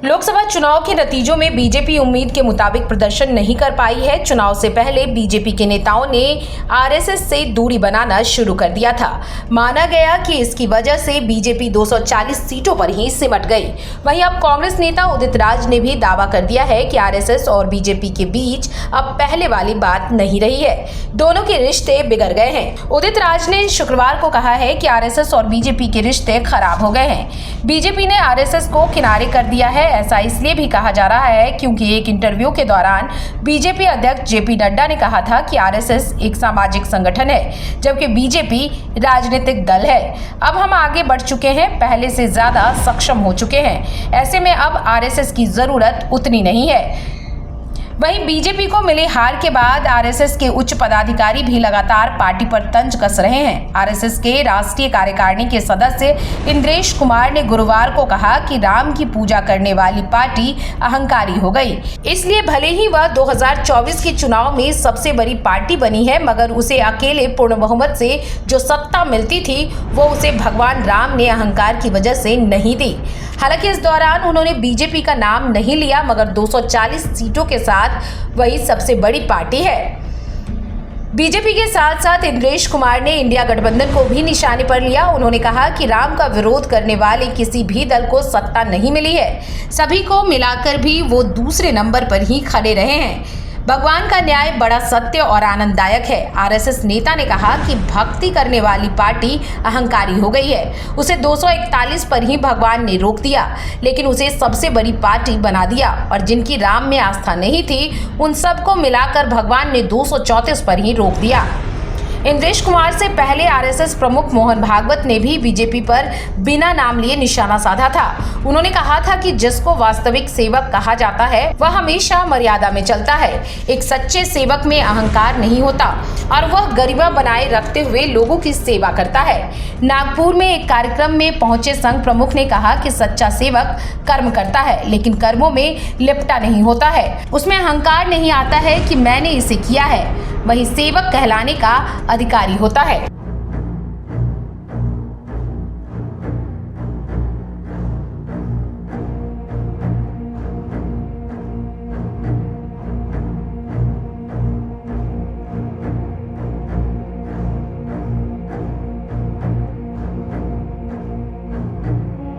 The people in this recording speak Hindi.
लोकसभा चुनाव के नतीजों में बीजेपी उम्मीद के मुताबिक प्रदर्शन नहीं कर पाई है। चुनाव से पहले बीजेपी के नेताओं ने आरएसएस से दूरी बनाना शुरू कर दिया था। माना गया कि इसकी वजह से बीजेपी 240 सीटों पर ही सिमट गई। वहीं अब कांग्रेस नेता उदित राज ने भी दावा कर दिया है कि आरएसएस और बीजेपी के बीच अब पहले वाली बात नहीं रही है, दोनों के रिश्ते बिगड़ गए हैं। उदित राज ने शुक्रवार को कहा है कि आरएसएस और बीजेपी के रिश्ते खराब हो गए हैं। बीजेपी ने आरएसएस को किनारे कर दिया है। ऐसा इसलिए भी कहा जा रहा है क्योंकि एक इंटरव्यू के दौरान बीजेपी अध्यक्ष जेपी नड्डा ने कहा था कि आरएसएस एक सामाजिक संगठन है, जबकि बीजेपी राजनीतिक दल है। अब हम आगे बढ़ चुके हैं, पहले से ज्यादा सक्षम हो चुके हैं। ऐसे में अब आरएसएस की जरूरत उतनी नहीं है। वहीं बीजेपी को मिली हार के बाद आरएसएस के उच्च पदाधिकारी भी लगातार पार्टी पर तंज कस रहे हैं। आरएसएस के राष्ट्रीय कार्यकारिणी के सदस्य इंद्रेश कुमार ने गुरुवार को कहा कि राम की पूजा करने वाली पार्टी अहंकारी हो गई, इसलिए भले ही वह 2024 के चुनाव में सबसे बड़ी पार्टी बनी है, मगर उसे अकेले पूर्ण बहुमत से जो सत्ता मिलती थी वो उसे भगवान राम ने अहंकार की वजह से नहीं दी। हालांकि इस दौरान उन्होंने बीजेपी का नाम नहीं लिया, मगर 240 सीटों के साथ वही सबसे बड़ी पार्टी है। बीजेपी के साथ साथ इंद्रेश कुमार ने इंडिया गठबंधन को भी निशाने पर लिया। उन्होंने कहा कि राम का विरोध करने वाले किसी भी दल को सत्ता नहीं मिली है, सभी को मिलाकर भी वो दूसरे नंबर पर ही खड़े रहे हैं। भगवान का न्याय बड़ा सत्य और आनंददायक है। आरएसएस नेता ने कहा कि भक्ति करने वाली पार्टी अहंकारी हो गई है। उसे 241 पर ही भगवान ने रोक दिया, लेकिन उसे सबसे बड़ी पार्टी बना दिया, और जिनकी राम में आस्था नहीं थी उन सबको मिलाकर भगवान ने 234 पर ही रोक दिया। इंद्रेश कुमार से पहले आरएसएस प्रमुख मोहन भागवत ने भी बीजेपी पर बिना नाम लिए निशाना साधा था। उन्होंने कहा था कि जिसको वास्तविक सेवक कहा जाता है वह हमेशा मर्यादा में चलता है। एक सच्चे सेवक में अहंकार नहीं होता और वह गरिमा बनाए रखते हुए लोगों की सेवा करता है। नागपुर में एक कार्यक्रम में पहुंचे संघ प्रमुख ने कहा कि सच्चा सेवक कर्म करता है, लेकिन कर्मों में लिपटा नहीं होता है। उसमें अहंकार नहीं आता है कि मैंने इसे किया है, वही सेवक कहलाने का अधिकारी होता है।